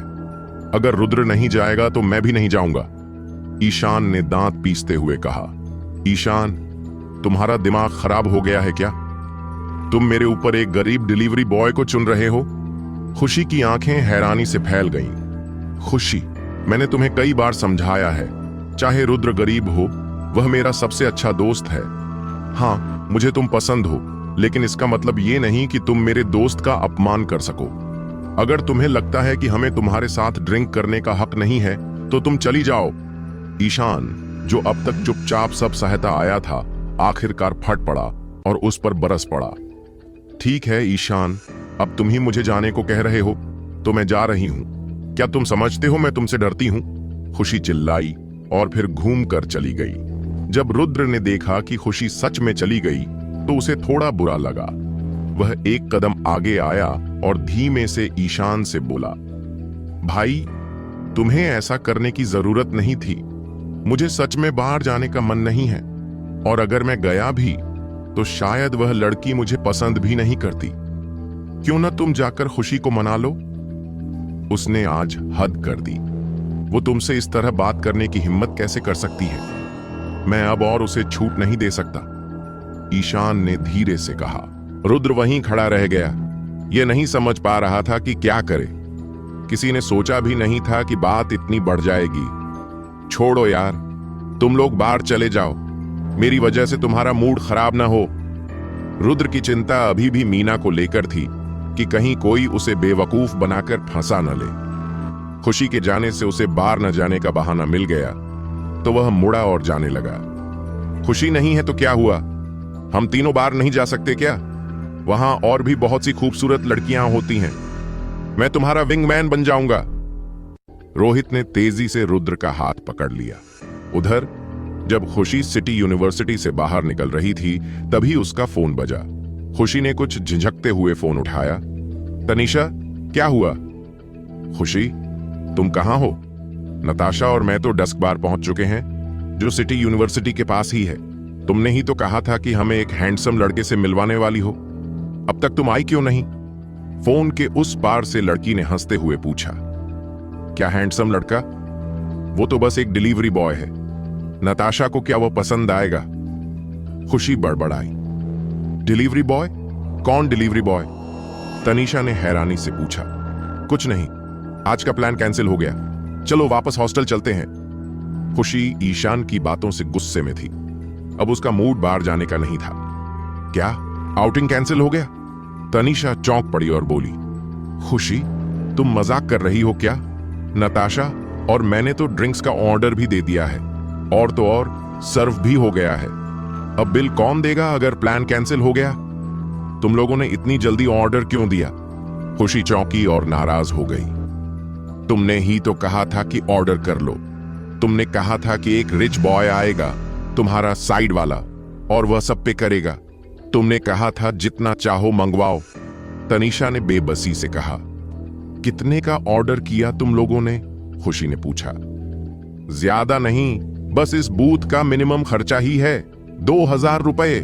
Speaker 1: अगर रुद्र नहीं जाएगा तो मैं भी नहीं जाऊंगा। ईशान ने दांत पीसते हुए कहा। ईशान, तुम्हारा दिमाग खराब हो गया है क्या? तुम मेरे ऊपर एक गरीब डिलीवरी बॉय को चुन रहे हो? खुशी की आंखें हैरानी से फैल गईं। खुशी, मैंने तुम्हें कई बार समझाया है, चाहे रुद्र गरीब हो, वह मेरा सबसे अच्छा दोस्त है। हाँ, मुझे तुम पसंद हो, लेकिन इसका मतलब ये नहीं कि तुम मेरे दोस्त का अपमान कर सको। अगर तुम्हें लगता है कि हमें तुम्हारे साथ ड्रिंक करने का हक नहीं है तो तुम चली जाओ। ईशान, जो अब तक चुपचाप सब सहता आया था, आखिरकार फट पड़ा और उस पर बरस पड़ा। ठीक है ईशान, अब तुम ही मुझे जाने को कह रहे हो तो मैं जा रही हूं। क्या तुम समझते हो मैं तुमसे डरती हूं? खुशी चिल्लाई और फिर घूम कर चली गई। जब रुद्र ने देखा कि खुशी सच में चली गई तो उसे थोड़ा बुरा लगा। वह एक कदम आगे आया और धीमे से ईशान से बोला, भाई, तुम्हें ऐसा करने की जरूरत नहीं थी। मुझे सच में बाहर जाने का मन नहीं है, और अगर मैं गया भी तो शायद वह लड़की मुझे पसंद भी नहीं करती। क्यों ना तुम जाकर खुशी को मना लो? उसने आज हद कर दी। वो तुमसे इस तरह बात करने की हिम्मत कैसे कर सकती है? मैं अब और उसे छूट नहीं दे सकता, ईशान ने धीरे से कहा। रुद्र वहीं खड़ा रह गया। यह नहीं समझ पा रहा था कि क्या करे। किसी ने सोचा भी नहीं था कि बात इतनी बढ़ जाएगी। छोड़ो यार, तुम लोग बाहर चले जाओ, मेरी वजह से तुम्हारा मूड खराब ना हो। रुद्र की चिंता अभी भी मीना को लेकर थी कि कहीं कोई उसे बेवकूफ बनाकर फंसा न ले। खुशी के जाने से उसे बाहर न जाने का बहाना मिल गया तो वह मुड़ा और जाने लगा। खुशी नहीं है तो क्या हुआ? हम तीनों बाहर नहीं जा सकते क्या? वहां और भी बहुत सी खूबसूरत लड़कियां होती हैं। मैं तुम्हारा विंगमैन बन जाऊंगा। रोहित ने तेजी से रुद्र का हाथ पकड़ लिया। उधर जब खुशी सिटी यूनिवर्सिटी से बाहर निकल रही थी तभी उसका फोन बजा। खुशी ने कुछ झिझकते हुए फोन उठाया। तनीषा, क्या हुआ? खुशी, तुम कहां हो? नताशा और मैं तो डस्क बार पहुंच चुके हैं, जो सिटी यूनिवर्सिटी के पास ही है। तुमने ही तो कहा था कि हमें एक हैंडसम लड़के से मिलवाने वाली हो। अब तक तुम आई क्यों नहीं? फोन के उस पार से लड़की ने हंसते हुए पूछा। क्या हैंडसम लड़का? वो तो बस एक डिलीवरी बॉय है। नताशा को क्या वो पसंद आएगा? खुशी बड़बड़ाई। Delivery boy? कौन डिलीवरी बॉय? तनीषा ने हैरानी से पूछा। कुछ नहीं, आज का प्लान कैंसिल हो गया। चलो वापस हॉस्टल चलते हैं। खुशी ईशान की बातों से गुस्से में थी। अब उसका मूड बाहर जाने का नहीं था। क्या आउटिंग कैंसिल हो गया? तनीषा चौंक पड़ी और बोली, खुशी, तुम मजाक कर रही हो क्या? नताशा और मैंने तो ड्रिंक्स का ऑर्डर भी दे दिया है, और तो और सर्व भी हो गया है। अब बिल कौन देगा अगर प्लान कैंसिल हो गया? तुम लोगों ने इतनी जल्दी ऑर्डर क्यों दिया? खुशी चौंकी और नाराज हो गई। तुमने ही तो कहा था कि ऑर्डर कर लो। तुमने कहा था कि एक रिच बॉय आएगा, तुम्हारा साइड वाला, और वह सब पे करेगा। तुमने कहा था जितना चाहो मंगवाओ। तनीषा ने बेबसी से कहा। कितने का ऑर्डर किया तुम लोगों ने? खुशी ने पूछा। ज्यादा नहीं, बस इस बूथ का मिनिमम खर्चा ही है 2000 रुपए।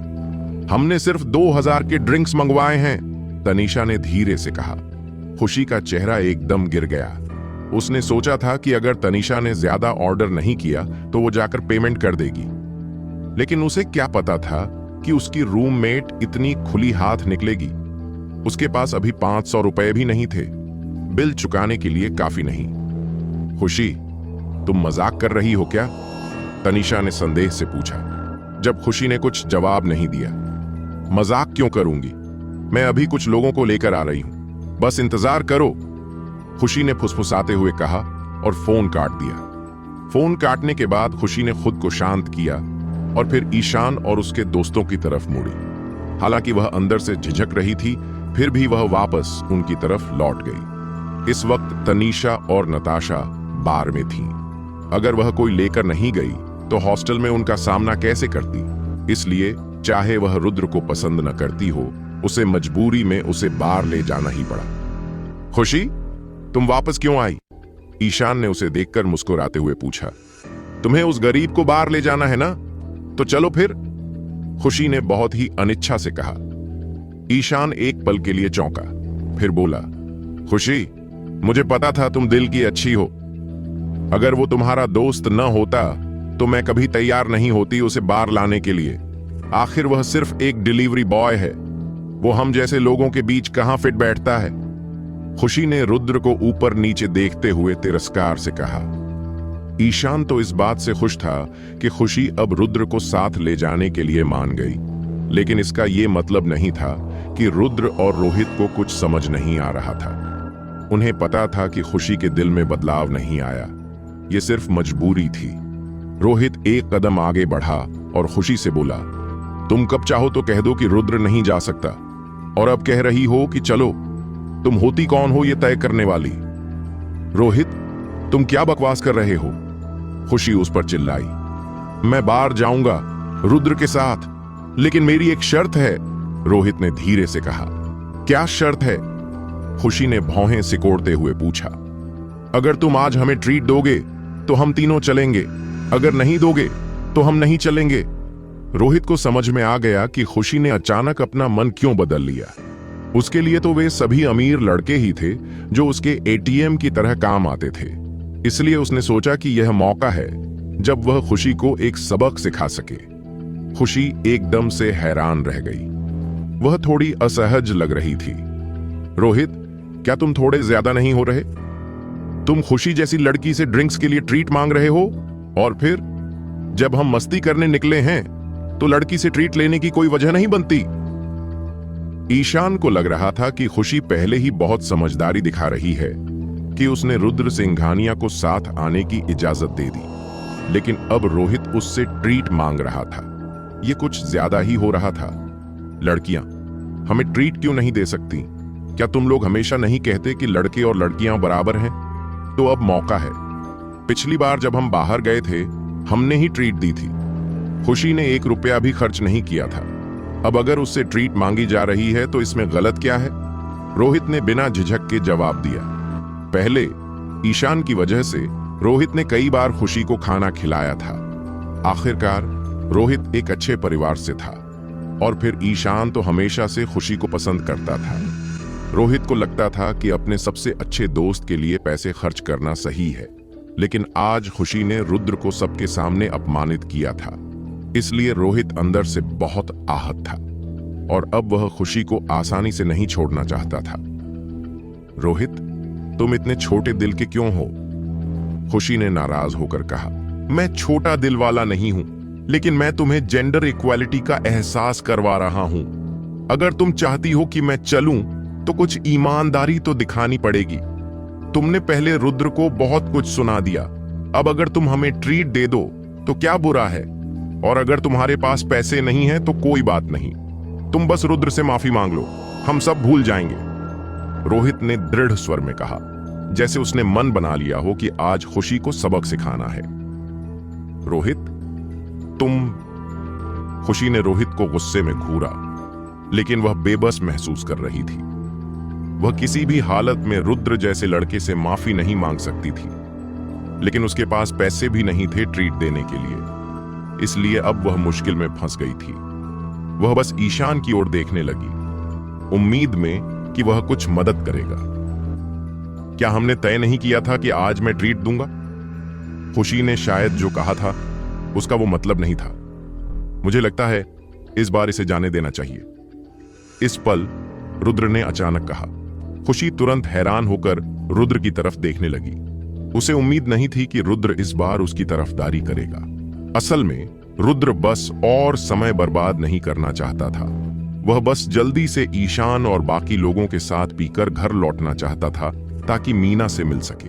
Speaker 1: हमने सिर्फ 2000 के ड्रिंक्स मंगवाए हैं, तनीषा ने धीरे से कहा। खुशी का चेहरा एकदम गिर गया। उसने सोचा था कि अगर तनीषा ने ज्यादा ऑर्डर नहीं किया तो वो जाकर पेमेंट कर देगी, लेकिन उसे क्या पता था कि उसकी रूममेट इतनी खुली हाथ निकलेगी। उसके पास अभी 500 रुपए भी नहीं थे, बिल चुकाने के लिए काफी नहीं। खुशी, तुम मजाक कर रही हो क्या? तनीषा ने संदेह से पूछा, जब खुशी ने कुछ जवाब नहीं दिया। मजाक क्यों करूंगी? मैं अभी कुछ लोगों को लेकर आ रही हूं, बस इंतजार करो, खुशी ने फुसफुसाते हुए कहा और फोन काट दिया। फोन काटने के बाद खुशी ने खुद को शांत किया और फिर ईशान और उसके दोस्तों की तरफ मुड़ी। हालांकि वह अंदर से झिझक रही थी, फिर भी वह वापस उनकी तरफ लौट गई। इस वक्त तनीषा और नताशा बार में थीं। अगर वह कोई लेकर नहीं गई तो हॉस्टल में उनका सामना कैसे करती? इसलिए चाहे वह रुद्र को पसंद न करती हो, उसे मजबूरी में उसे बार ले जाना ही पड़ा। खुशी, तुम वापस क्यों आई? ईशान ने उसे देखकर मुस्कुराते हुए पूछा। तुम्हें उस गरीब को बाहर ले जाना है ना, तो चलो फिर, खुशी ने बहुत ही अनिच्छा से कहा। ईशान एक पल के लिए चौंका, फिर बोला, खुशी, मुझे पता था तुम दिल की अच्छी हो। अगर वो तुम्हारा दोस्त न होता तो मैं कभी तैयार नहीं होती उसे बाहर लाने के लिए। आखिर वह सिर्फ एक डिलीवरी बॉय है, वो हम जैसे लोगों के बीच कहां फिट बैठता है। खुशी ने रुद्र को ऊपर नीचे देखते हुए तिरस्कार से कहा। ईशान तो इस बात से खुश था कि खुशी अब रुद्र को साथ ले जाने के लिए मान गई, लेकिन इसका यह मतलब नहीं था कि रुद्र और रोहित को कुछ समझ नहीं आ रहा था। उन्हें पता था कि खुशी के दिल में बदलाव नहीं आया, यह सिर्फ मजबूरी थी। रोहित एक कदम आगे बढ़ा और खुशी से बोला, तुम कब चाहो तो कह दो कि रुद्र नहीं जा सकता, और अब कह रही हो कि चलो। तुम होती कौन हो ये तय करने वाली? रोहित, तुम क्या बकवास कर रहे हो? खुशी उस पर चिल्लाई। मैं बाहर जाऊंगा रुद्र के साथ, लेकिन मेरी एक शर्त है, रोहित ने धीरे से कहा। क्या शर्त है? खुशी ने भौहें सिकोड़ते हुए पूछा। अगर तुम आज हमें ट्रीट दोगे तो हम तीनों चलेंगे, अगर नहीं दोगे तो हम नहीं चलेंगे। रोहित को समझ में आ गया कि खुशी ने अचानक अपना मन क्यों बदल लिया। उसके लिए तो वे सभी अमीर लड़के ही थे जो उसके एटीएम की तरह काम आते थे। इसलिए उसने सोचा कि यह मौका है जब वह खुशी को एक सबक सिखा सके। खुशी एकदम से हैरान रह गई। वह थोड़ी असहज लग रही थी। रोहित, क्या तुम थोड़े ज्यादा नहीं हो रहे? तुम खुशी जैसी लड़की से ड्रिंक्स के लिए ट्रीट मांग रहे हो, और फिर जब हम मस्ती करने निकले हैं तो लड़की से ट्रीट लेने की कोई वजह नहीं बनती। ईशान को लग रहा था कि खुशी पहले ही बहुत समझदारी दिखा रही है कि उसने रुद्र सिंघानिया को साथ आने की इजाजत दे दी, लेकिन अब रोहित उससे ट्रीट मांग रहा था। यह कुछ ज्यादा ही हो रहा था। लड़कियां हमें ट्रीट क्यों नहीं दे सकती? क्या तुम लोग हमेशा नहीं कहते कि लड़के और लड़कियां बराबर हैं? तो अब मौका है। पिछली बार जब हम बाहर गए थे हमने ही ट्रीट दी थी। खुशी ने 1 रुपया भी खर्च नहीं किया था। अब अगर उससे ट्रीट मांगी जा रही है तो इसमें गलत क्या है? रोहित ने बिना झिझक के जवाब दिया। पहले ईशान की वजह से रोहित ने कई बार खुशी को खाना खिलाया था। आखिरकार रोहित एक अच्छे परिवार से था, और फिर ईशान तो हमेशा से खुशी को पसंद करता था। रोहित को लगता था कि अपने सबसे अच्छे दोस्त के लिए पैसे खर्च करना सही है, लेकिन आज खुशी ने रुद्र को सबके सामने अपमानित किया था। इसलिए रोहित अंदर से बहुत आहत था, और अब वह खुशी को आसानी से नहीं छोड़ना चाहता था। रोहित, तुम इतने छोटे दिल के क्यों हो? खुशी ने नाराज होकर कहा। मैं छोटा दिल वाला नहीं हूं, लेकिन मैं तुम्हें जेंडर इक्वालिटी का एहसास करवा रहा हूं। अगर तुम चाहती हो कि मैं चलूं तो कुछ ईमानदारी तो दिखानी पड़ेगी। तुमने पहले रुद्र को बहुत कुछ सुना दिया, अब अगर तुम हमें ट्रीट दे दो तो क्या बुरा है? और अगर तुम्हारे पास पैसे नहीं हैं तो कोई बात नहीं, तुम बस रुद्र से माफी मांग लो, हम सब भूल जाएंगे। रोहित ने दृढ़ स्वर में कहा, जैसे उसने मन बना लिया हो कि आज खुशी को सबक सिखाना है। रोहित, तुम... खुशी ने रोहित को गुस्से में घूरा, लेकिन वह बेबस महसूस कर रही थी। वह किसी भी हालत में रुद्र जैसे लड़के से माफी नहीं मांग सकती थी, लेकिन उसके पास पैसे भी नहीं थे ट्रीट देने के लिए। इसलिए अब वह मुश्किल में फंस गई थी। वह बस ईशान की ओर देखने लगी, उम्मीद में कि वह कुछ मदद करेगा। क्या हमने तय नहीं किया था कि आज मैं ट्रीट दूंगा? खुशी ने शायद जो कहा था उसका वो मतलब नहीं था। मुझे लगता है इस बार इसे जाने देना चाहिए। इस पल रुद्र ने अचानक कहा। खुशी तुरंत हैरान होकर रुद्र की तरफ देखने लगी। उसे उम्मीद नहीं थी कि रुद्र इस बार उसकी तरफदारी करेगा। असल में रुद्र बस और समय बर्बाद नहीं करना चाहता था। वह बस जल्दी से ईशान और बाकी लोगों के साथ पीकर घर लौटना चाहता था ताकि मीना से मिल सके।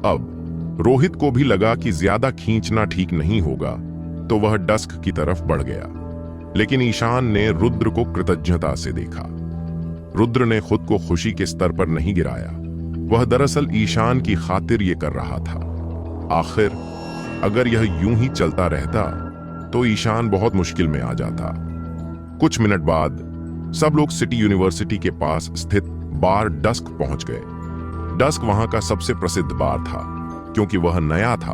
Speaker 1: अब रोहित को भी लगा कि ज्यादा खींचना ठीक नहीं होगा, तो वह डस्क की तरफ बढ़ गया। लेकिन ईशान ने रुद्र को कृतज्ञता से देखा। रुद्र ने खुद को खुशी के स्तर पर नहीं गिराया। वह दरअसल ईशान की खातिर ये कर रहा था। आखिर अगर यह यूं ही चलता रहता तो ईशान बहुत मुश्किल में आ जाता। कुछ मिनट बाद सब लोग सिटी यूनिवर्सिटी के पास स्थित बार डस्क पहुंच गए। डस्क वहां का सबसे प्रसिद्ध बार था, क्योंकि वह नया था।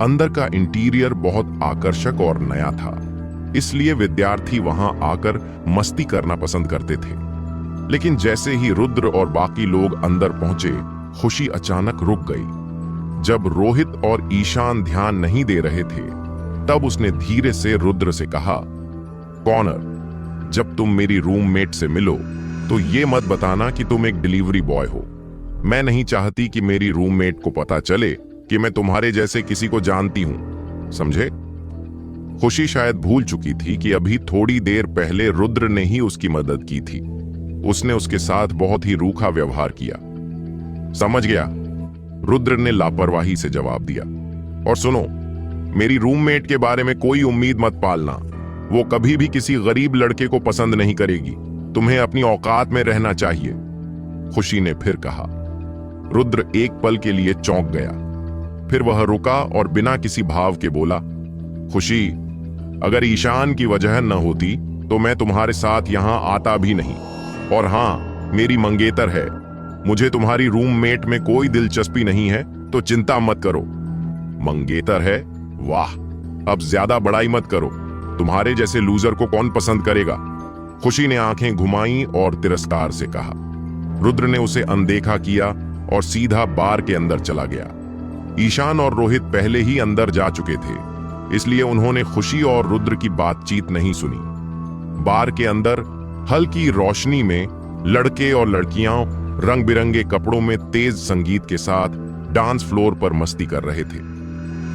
Speaker 1: अंदर का इंटीरियर बहुत आकर्षक और नया था, इसलिए विद्यार्थी वहां आकर मस्ती करना पसंद करते थे। लेकिन जैसे ही रुद्र और बाकी लोग अंदर पहुंचे, खुशी अचानक रुक गई। जब रोहित और ईशान ध्यान नहीं दे रहे थे, तब उसने धीरे से रुद्र से कहा, कॉनर, जब तुम मेरी रूममेट से मिलो तो ये मत बताना कि तुम एक डिलीवरी बॉय हो। मैं नहीं चाहती कि मेरी रूममेट को पता चले कि मैं तुम्हारे जैसे किसी को जानती हूं, समझे? खुशी शायद भूल चुकी थी कि अभी थोड़ी देर पहले रुद्र ने ही उसकी मदद की थी। उसने उसके साथ बहुत ही रूखा व्यवहार किया। समझ गया, रुद्र ने लापरवाही से जवाब दिया। और सुनो, मेरी रूममेट के बारे में कोई उम्मीद मत पालना। वो कभी भी किसी गरीब लड़के को पसंद नहीं करेगी। तुम्हें अपनी औकात में रहना चाहिए, खुशी ने फिर कहा। रुद्र एक पल के लिए चौंक गया। फिर वह रुका और बिना किसी भाव के बोला, खुशी, अगर ईशान की वजह न होती तो मैं तुम्हारे साथ यहां आता भी नहीं। और हाँ, मेरी मंगेतर है। मुझे तुम्हारी रूममेट में कोई दिलचस्पी नहीं है, तो चिंता मत करो। मंगेतर है? वाह, अब ज्यादा बड़ाई मत करो। तुम्हारे जैसे लूजर को कौन पसंद करेगा? खुशी ने आंखें घुमाई और तिरस्कार से कहा। रुद्र ने उसे अनदेखा किया और सीधा बार के अंदर चला गया। ईशान और रोहित पहले ही अंदर जा चुके थे, इसलिए उन्होंने खुशी और रुद्र की बातचीत नहीं सुनी। बार के अंदर हल्की रोशनी में लड़के और लड़कियां रंग बिरंगे कपड़ों में तेज संगीत के साथ डांस फ्लोर पर मस्ती कर रहे थे।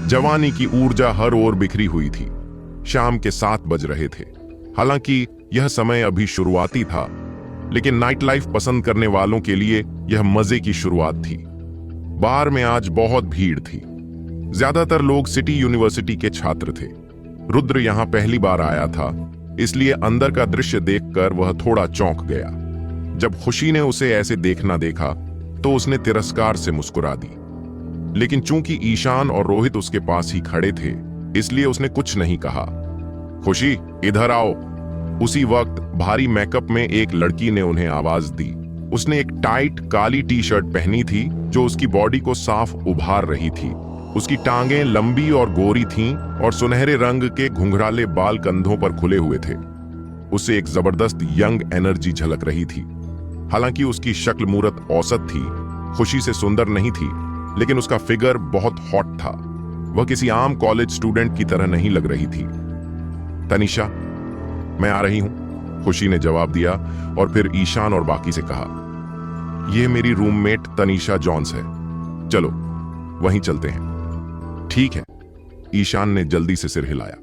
Speaker 1: जवानी की ऊर्जा हर ओर बिखरी हुई थी। शाम के 7 बज रहे थे। हालांकि यह समय अभी शुरुआती था, लेकिन नाइट लाइफ पसंद करने वालों के लिए यह मजे की शुरुआत थी। बार में आज बहुत भीड़ थी। ज्यादातर लोग सिटी यूनिवर्सिटी के छात्र थे। रुद्र यहां पहली बार आया था, इसलिए अंदर का दृश्य देखकर वह थोड़ा चौंक गया। जब खुशी ने उसे ऐसे देखना देखा तो उसने तिरस्कार से मुस्कुरा दी, लेकिन चूंकि ईशान और रोहित उसके पास ही खड़े थे, इसलिए उसने कुछ नहीं कहा। खुशी, इधर आओ। उसी वक्त भारी मेकअप में एक लड़की ने उन्हें आवाज दी। उसने एक टाइट काली टी शर्ट पहनी थी जो उसकी बॉडी को साफ उभार रही थी। उसकी टांगें लंबी और गोरी थीं और सुनहरे रंग के घुंघराले बाल कंधों पर खुले हुए थे। उसे एक जबरदस्त यंग एनर्जी झलक रही थी। हालांकि उसकी शक्ल मूरत औसत थी, खुशी से सुंदर नहीं थी, लेकिन उसका फिगर बहुत हॉट था। वह किसी आम कॉलेज स्टूडेंट की तरह नहीं लग रही थी। तनिषा, मैं आ रही हूं, खुशी ने जवाब दिया और फिर ईशान और बाकी से कहा, यह मेरी रूममेट तनिषा जॉन्स है। चलो वहीं चलते हैं। ठीक है, ईशान ने जल्दी से सिर हिलाया।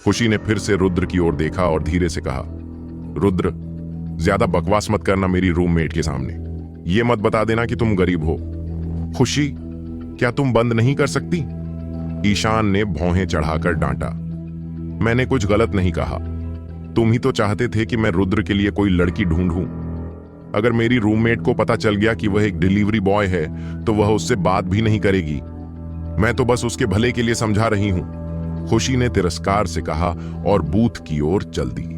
Speaker 1: खुशी ने फिर से रुद्र की ओर देखा और धीरे से कहा, रुद्र, ज्यादा बकवास मत करना मेरी रूममेट के सामने। यह मत बता देना कि तुम गरीब हो। खुशी, क्या तुम बंद नहीं कर सकती? ईशान ने भौहें चढ़ाकर डांटा। मैंने कुछ गलत नहीं कहा। तुम ही तो चाहते थे कि मैं रुद्र के लिए कोई लड़की ढूंढूं। अगर मेरी रूममेट को पता चल गया कि वह एक डिलीवरी बॉय है तो वह उससे बात भी नहीं करेगी। मैं तो बस उसके भले के लिए समझा रही हूं, खुशी ने तिरस्कार से कहा और बूथ की ओर चल दी।